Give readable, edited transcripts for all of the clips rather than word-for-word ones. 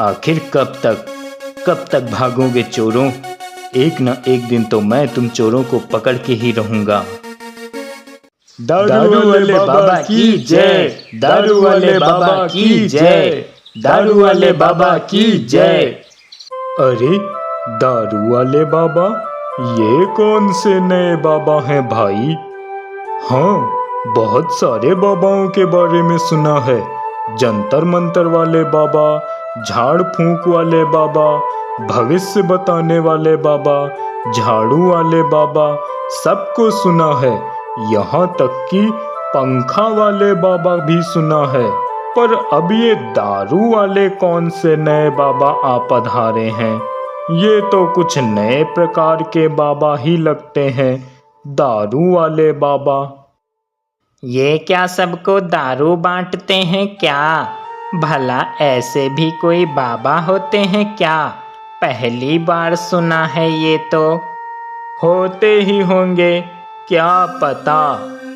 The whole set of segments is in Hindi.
आखिर कब तक भागोगे चोरों? एक न एक दिन तो मैं तुम चोरों को पकड़ के ही रहूंगा। दारू वाले बाबा की जय, दारू वाले बाबा की जय, दारू वाले बाबा की जय। अरे दारू वाले बाबा, ये कौन से नए बाबा हैं भाई? हाँ, बहुत सारे बाबाओं के बारे में सुना है। जंतर मंतर वाले बाबा, झाड़ फूंक वाले बाबा, भविष्य बताने वाले बाबा, झाड़ू वाले बाबा, सबको सुना है। यहाँ तक कि पंखा वाले बाबा भी सुना है। पर अब ये दारू वाले कौन से नए बाबा आ पधारे हैं? ये तो कुछ नए प्रकार के बाबा ही लगते हैं, दारू वाले बाबा। ये क्या सबको दारू बांटते हैं क्या? भला ऐसे भी कोई बाबा होते हैं क्या? पहली बार सुना है ये तो। होते ही होंगे, क्या पता।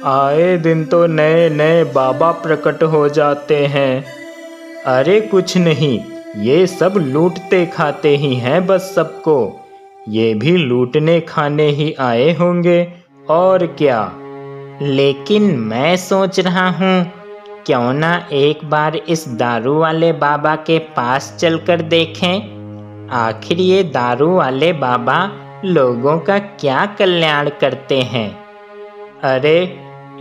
आए दिन तो नए नए बाबा प्रकट हो जाते हैं। अरे कुछ नहीं, ये सब लूटते खाते ही हैं बस सबको। ये भी लूटने खाने ही आए होंगे, और क्या। लेकिन मैं सोच रहा हूँ, क्यों ना एक बार इस दारू वाले बाबा के पास चलकर देखें। आखिर ये दारू वाले बाबा लोगों का क्या कल्याण करते हैं। अरे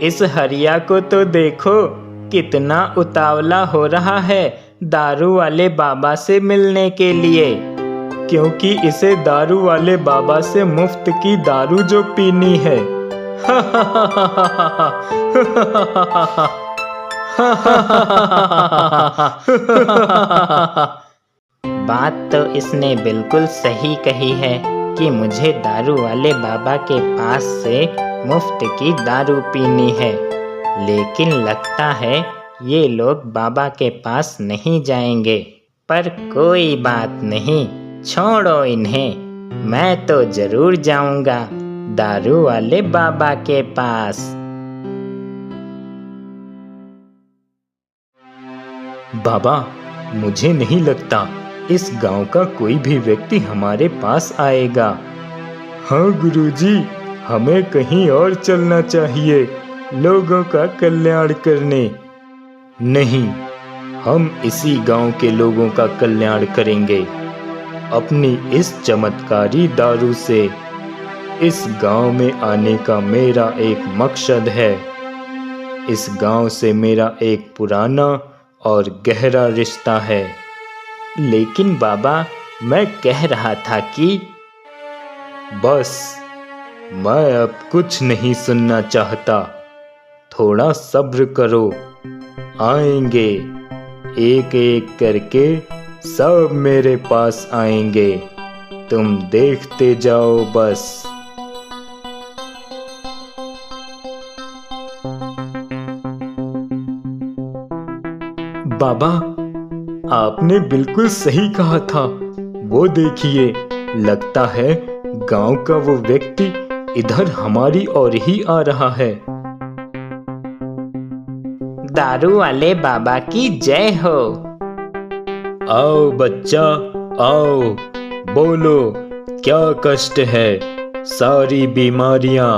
इस हरिया को तो देखो, कितना उतावला हो रहा है दारू वाले बाबा से मिलने के लिए, क्योंकि इसे दारू वाले बाबा से मुफ्त की दारू जो पीनी है। बात तो इसने बिल्कुल सही कही है कि मुझे दारू वाले बाबा के पास से मुफ्त की दारू पीनी है। लेकिन लगता है ये लोग बाबा के पास नहीं जाएंगे। पर कोई बात नहीं, छोड़ो इन्हें। मैं तो जरूर जाऊंगा दारू वाले बाबा के पास। बाबा, मुझे नहीं लगता इस गांव का कोई भी व्यक्ति हमारे पास आएगा। हाँ गुरुजी, हमें कहीं और चलना चाहिए लोगों का कल्याण करने। नहीं, हम इसी गांव के लोगों का कल्याण करेंगे अपनी इस चमत्कारी दारू से। इस गांव में आने का मेरा एक मकसद है। इस गांव से मेरा एक पुराना और गहरा रिश्ता है। लेकिन बाबा, मैं कह रहा था कि बस, मैं अब कुछ नहीं सुनना चाहता। थोड़ा सब्र करो, आएंगे एक एक करके, सब मेरे पास आएंगे। तुम देखते जाओ बस। बाबा, आपने बिल्कुल सही कहा था। वो देखिए, लगता है गांव का वो व्यक्ति इधर हमारी ओर ही आ रहा है। दारू वाले बाबा की जय हो। आओ बच्चा, आओ, बोलो क्या कष्ट है। सारी बीमारियां,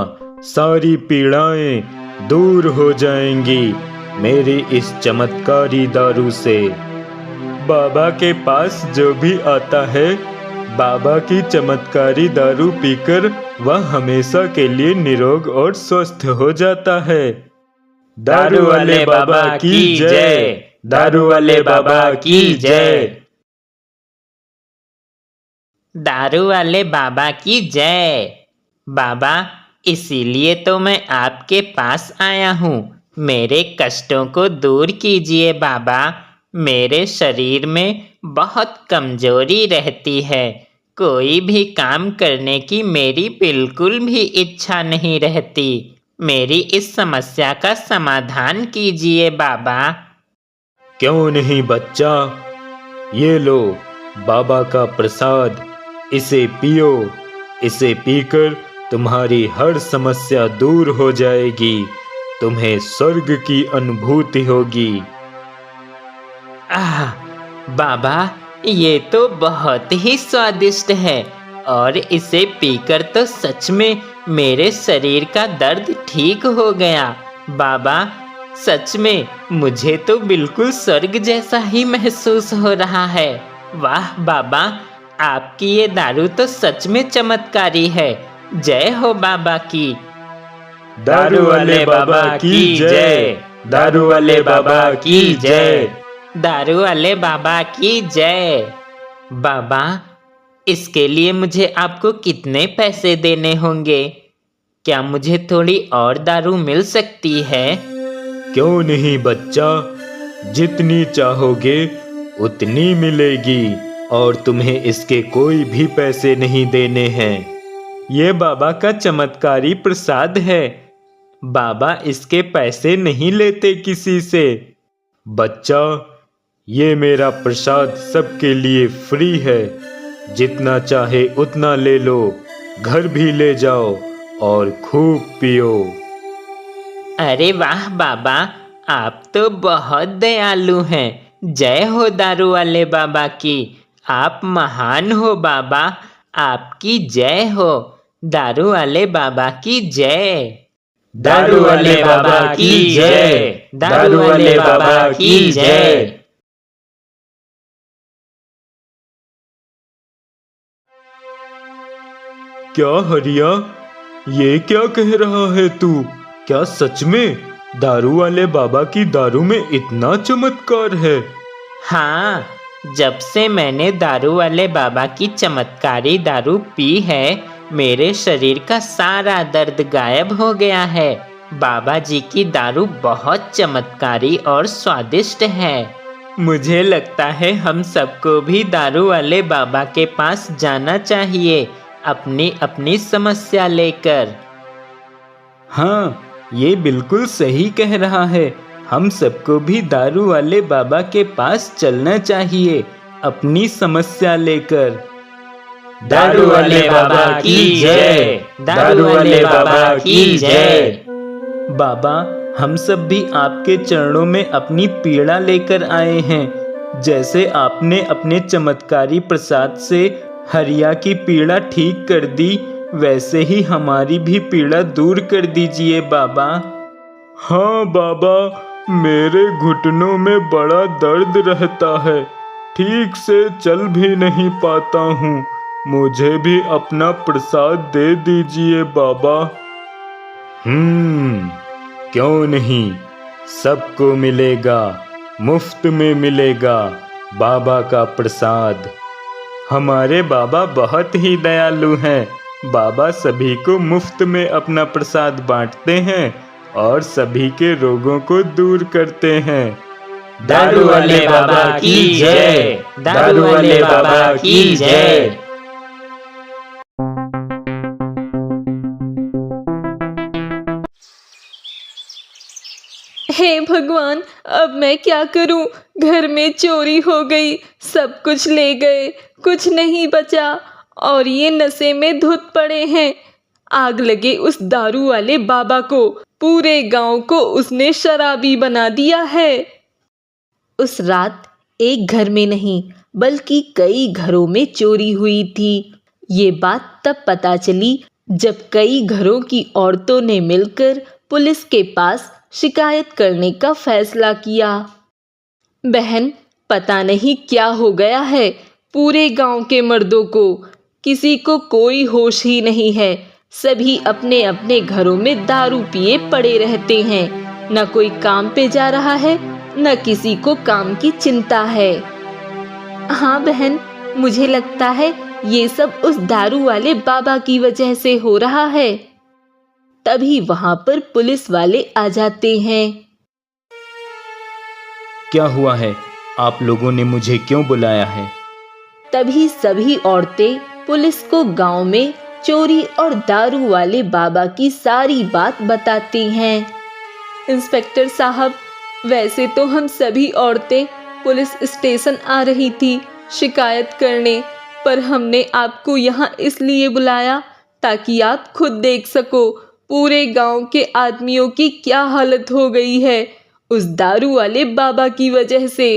सारी पीड़ाएं दूर हो जाएंगी मेरी इस चमत्कारी दारू से। बाबा के पास जो भी आता है, बाबा की चमत्कारी दारू पीकर वह हमेशा के लिए निरोग और स्वस्थ हो जाता है। दारू वाले बाबा की जय, दारू वाले बाबा की जय, दारू वाले बाबा की जय। बाबा, इसीलिए तो मैं आपके पास आया हूँ। मेरे कष्टों को दूर कीजिए बाबा। मेरे शरीर में बहुत कमजोरी रहती है। कोई भी काम करने की मेरी बिल्कुल भी इच्छा नहीं रहती। मेरी इस समस्या का समाधान कीजिए बाबा। क्यों नहीं बच्चा, ये लो बाबा का प्रसाद, इसे पियो। इसे पीकर तुम्हारी हर समस्या दूर हो जाएगी। तुम्हें स्वर्ग की अनुभूति होगी। आह, बाबा, ये तो बहुत ही स्वादिष्ट है और इसे पीकर तो सच में मेरे शरीर का दर्द ठीक हो गया। बाबा, सच में मुझे तो बिल्कुल स्वर्ग जैसा ही महसूस हो रहा है। वाह बाबा, आपकी ये दारू तो सच में चमत्कारी है। जय हो बाबा की। दारू वाले बाबा की जय। दारू वाले बाबा की जय। दारू वाले बाबा की जय। बाबा, इसके लिए मुझे आपको कितने पैसे देने होंगे? क्या मुझे थोड़ी और दारू मिल सकती है? क्यों नहीं बच्चा, जितनी चाहोगे उतनी मिलेगी और तुम्हें इसके कोई भी पैसे नहीं देने हैं। ये बाबा का चमत्कारी प्रसाद है। बाबा इसके पैसे नहीं लेते किसी से। बच्चा, ये मेरा प्रसाद सबके लिए फ्री है। जितना चाहे उतना ले लो, घर भी ले जाओ और खूब पियो। अरे वाह बाबा, आप तो बहुत दयालु हैं। जय हो दारू वाले बाबा की। आप महान हो बाबा, आपकी जय हो। दारू वाले बाबा की जय। दारू वाले बाबा की जय। दारू वाले बाबा की जय। क्या हरिया, ये क्या कह रहा है तू? क्या सच में दारू वाले बाबा की दारू में इतना चमत्कार है? हाँ, जब से मैंने दारू वाले बाबा की चमत्कारी दारू पी है, मेरे शरीर का सारा दर्द गायब हो गया है। बाबा जी की दारू बहुत चमत्कारी और स्वादिष्ट है। मुझे लगता है हम सबको भी दारू वाले बाबा के पास जाना चाहिए, अपनी अपनी समस्या लेकर। हाँ, ये बिल्कुल सही कह रहा है। हम सबको भी दारू वाले बाबा के पास चलना चाहिए, अपनी समस्या लेकर। दारू वाले बाबा की जय। दारू वाले बाबा की जय। बाबा, हम सब भी आपके चरणों में अपनी पीड़ा लेकर आए हैं। जैसे आपने अपने चमत्कारी प्रसाद से हरिया की पीड़ा ठीक कर दी, वैसे ही हमारी भी पीड़ा दूर कर दीजिए बाबा। हाँ बाबा, मेरे घुटनों में बड़ा दर्द रहता है, ठीक से चल भी नहीं पाता हूँ। मुझे भी अपना प्रसाद दे दीजिए बाबा। क्यों नहीं, सबको मिलेगा, मुफ्त में मिलेगा बाबा का प्रसाद। हमारे बाबा बहुत ही दयालु हैं। बाबा सभी को मुफ्त में अपना प्रसाद बांटते हैं और सभी के रोगों को दूर करते हैं। दारू वाले बाबा की जय। दारू वाले बाबा की जय। हे भगवान, अब मैं क्या करूं? घर में चोरी हो गई, सब कुछ ले गए, कुछ नहीं बचा और ये नशे में धुत पड़े हैं। आग लगे उस दारू वाले बाबा को, पूरे गांव को उसने शराबी बना दिया है। उस रात एक घर में नहीं बल्कि कई घरों में चोरी हुई थी। ये बात तब पता चली जब कई घरों की औरतों ने मिलकर पुलिस के पास शिकायत करने का फैसला किया। बहन, पता नहीं क्या हो गया है पूरे गांव के मर्दों को। किसी को कोई होश ही नहीं है। सभी अपने अपने घरों में दारू पिए पड़े रहते हैं। न कोई काम पे जा रहा है, न किसी को काम की चिंता है। हाँ बहन, मुझे लगता है ये सब उस दारू वाले बाबा की वजह से हो रहा है। तभी वहां पर पुलिस वाले आ जाते हैं। क्या हुआ है? आप लोगों ने मुझे क्यों बुलाया है? तभी सभी औरतें पुलिस को गांव में चोरी और दारू वाले बाबा की सारी बात बताती हैं। इंस्पेक्टर साहब, वैसे तो हम सभी औरतें पुलिस स्टेशन आ रही थी शिकायत करने, पर हमने आपको यहाँ इसलिए बुलाया ताकि आप खुद देख सको पूरे गांव के आदमियों की क्या हालत हो गई है उस दारू वाले बाबा की वजह से।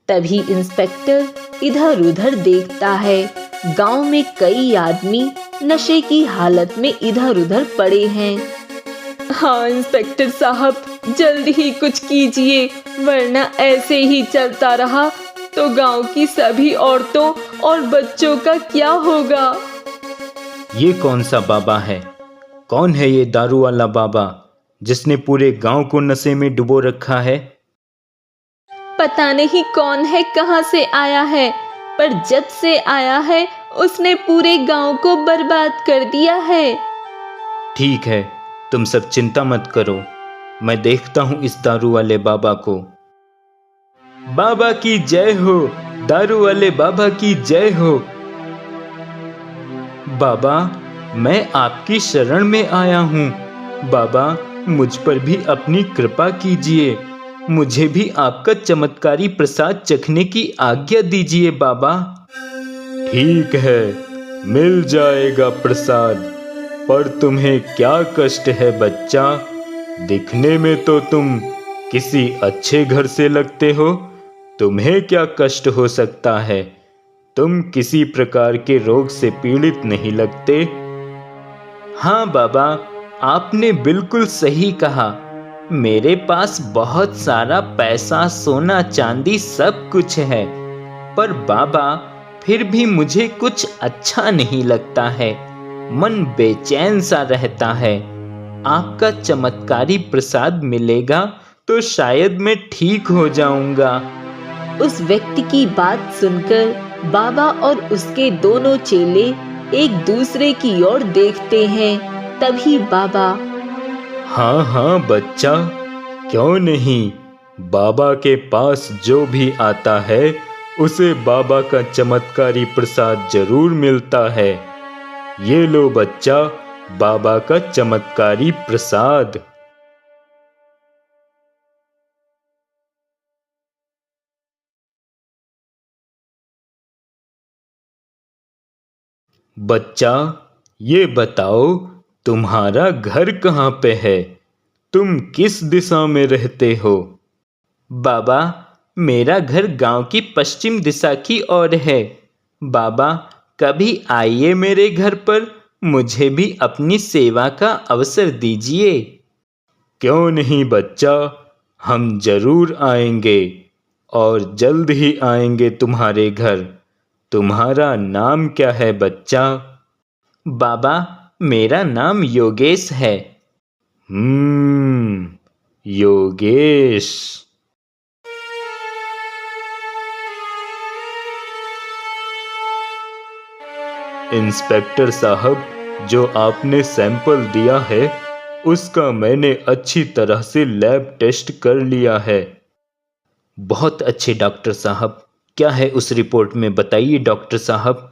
तभी इंस्पेक्टर इधर उधर देखता है। गांव में कई आदमी नशे की हालत में इधर उधर पड़े हैं। हाँ इंस्पेक्टर साहब, जल्दी ही कुछ कीजिए, वरना ऐसे ही चलता रहा तो गांव की सभी औरतों और बच्चों का क्या होगा। ये कौन सा बाबा है? कौन है ये दारू वाला बाबा जिसने पूरे गांव को नशे में डुबो रखा है? पता नहीं कौन है, कहां से आया है, पर जब से आया है उसने पूरे गांव को बर्बाद कर दिया है। ठीक है, तुम सब चिंता मत करो, मैं देखता हूँ इस दारू वाले बाबा को। बाबा की जय हो, दारू वाले बाबा की जय हो। बाबा, मैं आपकी शरण में आया हूँ। बाबा, मुझ पर भी अपनी कृपा कीजिए, मुझे भी आपका चमत्कारी प्रसाद चखने की आज्ञा दीजिए बाबा। ठीक है, मिल जाएगा प्रसाद, पर तुम्हें क्या कष्ट है बच्चा? दिखने में तो तुम किसी अच्छे घर से लगते हो, तुम्हें क्या कष्ट हो सकता है? तुम किसी प्रकार के रोग से पीड़ित नहीं लगते। हाँ बाबा, आपने बिल्कुल सही कहा, मेरे पास बहुत सारा पैसा, सोना चांदी सब कुछ है, पर बाबा फिर भी मुझे कुछ अच्छा नहीं लगता है, मन बेचैन सा रहता है। आपका चमत्कारी प्रसाद मिलेगा तो शायद मैं ठीक हो जाऊंगा। उस व्यक्ति की बात सुनकर बाबा और उसके दोनों चेले एक दूसरे की ओर देखते हैं। तभी बाबा, हाँ हाँ बच्चा, क्यों नहीं, बाबा के पास जो भी आता है उसे बाबा का चमत्कारी प्रसाद जरूर मिलता है। ये लो बच्चा, बाबा का चमत्कारी प्रसाद। बच्चा, ये बताओ तुम्हारा घर कहाँ पे है? तुम किस दिशा में रहते हो? बाबा, मेरा घर गांव की पश्चिम दिशा की ओर है। बाबा, कभी आइए मेरे घर पर, मुझे भी अपनी सेवा का अवसर दीजिए। क्यों नहीं बच्चा, हम जरूर आएंगे और जल्द ही आएंगे तुम्हारे घर। तुम्हारा नाम क्या है बच्चा? बाबा, मेरा नाम योगेश है। योगेश। इंस्पेक्टर साहब, जो आपने सैंपल दिया है उसका मैंने अच्छी तरह से लैब टेस्ट कर लिया है। बहुत अच्छे डॉक्टर साहब, क्या है उस रिपोर्ट में बताइए डॉक्टर साहब।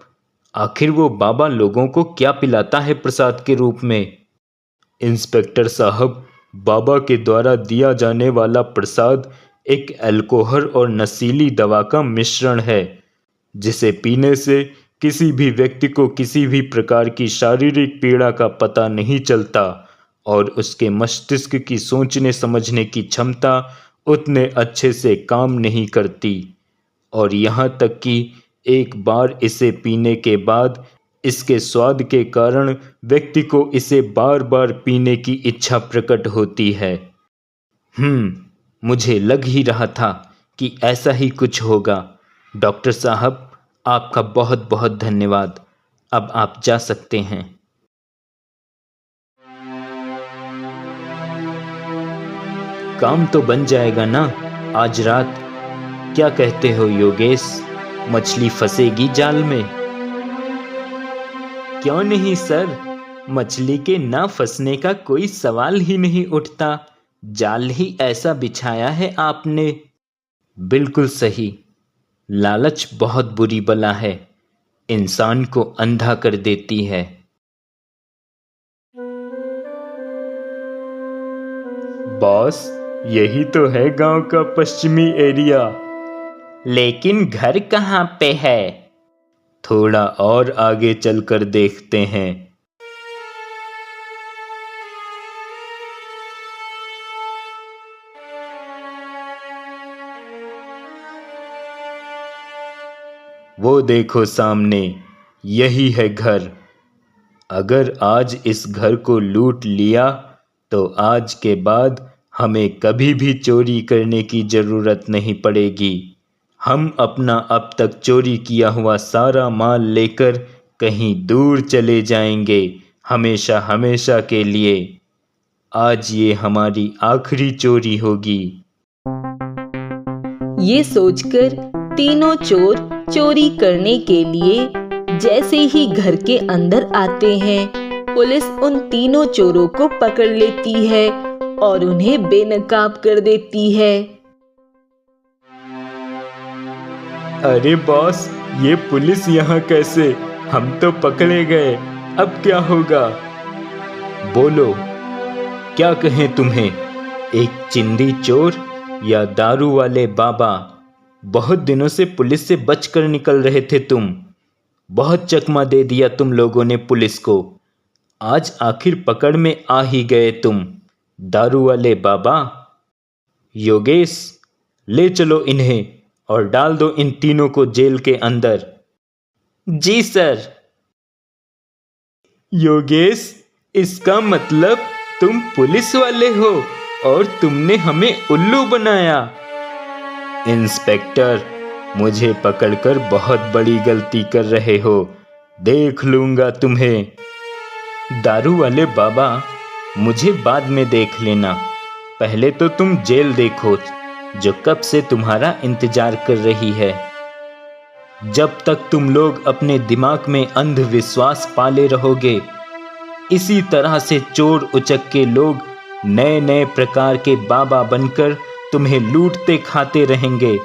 आखिर वो बाबा लोगों को क्या पिलाता है प्रसाद के रूप में? इंस्पेक्टर साहब, बाबा के द्वारा दिया जाने वाला प्रसाद एक अल्कोहल और नशीली दवा का मिश्रण है, जिसे पीने से किसी भी व्यक्ति को किसी भी प्रकार की शारीरिक पीड़ा का पता नहीं चलता और उसके मस्तिष्क की सोचने समझने की क्षमता उतने अच्छे से काम नहीं करती, और यहाँ तक कि एक बार इसे पीने के बाद इसके स्वाद के कारण व्यक्ति को इसे बार बार पीने की इच्छा प्रकट होती है। मुझे लग ही रहा था कि ऐसा ही कुछ होगा। डॉक्टर साहब, आपका बहुत बहुत धन्यवाद। अब आप जा सकते हैं। काम तो बन जाएगा ना आज रात? क्या कहते हो योगेश, मछली फंसेगी जाल में? क्यों नहीं सर, मछली के ना फंसने का कोई सवाल ही नहीं उठता, जाल ही ऐसा बिछाया है आपने। बिल्कुल सही, लालच बहुत बुरी बला है, इंसान को अंधा कर देती है। बॉस, यही तो है गांव का पश्चिमी एरिया। लेकिन घर कहाँ पे है? थोड़ा और आगे चलकर देखते हैं, वो देखो सामने, यही है घर। अगर आज इस घर को लूट लिया तो आज के बाद हमें कभी भी चोरी करने की ज़रूरत नहीं पड़ेगी। हम अपना अब तक चोरी किया हुआ सारा माल लेकर कहीं दूर चले जाएंगे, हमेशा हमेशा के लिए। आज ये हमारी आखिरी चोरी होगी। ये सोचकर तीनों चोर चोरी करने के लिए जैसे ही घर के अंदर आते हैं, पुलिस उन तीनों चोरों को पकड़ लेती है और उन्हें बेनकाब कर देती है। अरे बॉस, ये पुलिस यहाँ कैसे? हम तो पकड़े गए, अब क्या होगा? बोलो, क्या कहें तुम्हें? एक चिंदी चोर या दारू वाले बाबा? बहुत दिनों से पुलिस से बचकर निकल रहे थे तुम। बहुत चकमा दे दिया तुम लोगों ने पुलिस को। आज आखिर पकड़ में आ ही गए तुम, दारू वाले बाबा। योगेश, ले चलो इन्हें और डाल दो इन तीनों को जेल के अंदर। जी सर। योगेश, इसका मतलब तुम पुलिस वाले हो और तुमने हमें उल्लू बनाया। इंस्पेक्टर, मुझे पकड़कर बहुत बड़ी गलती कर रहे हो, देख लूंगा तुम्हें। दारू वाले बाबा, मुझे बाद में देख लेना, पहले तो तुम जेल देखो जो कब से तुम्हारा इंतजार कर रही है। जब तक तुम लोग अपने दिमाग में अंधविश्वास पाले रहोगे, इसी तरह से चोर उचक्के लोग नए नए प्रकार के बाबा बनकर तुम्हें लूटते खाते रहेंगे।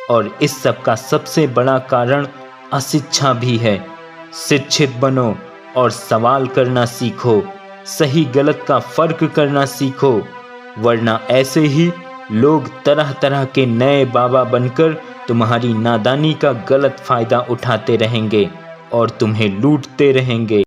और इस सब का सबसे बड़ा कारण अशिक्षा भी है। शिक्षित बनो और सवाल करना सीखो, सही गलत का फर्क करना सीखो, वरना ऐसे ही लोग तरह तरह के नए बाबा बनकर तुम्हारी नादानी का गलत फायदा उठाते रहेंगे और तुम्हें लूटते रहेंगे।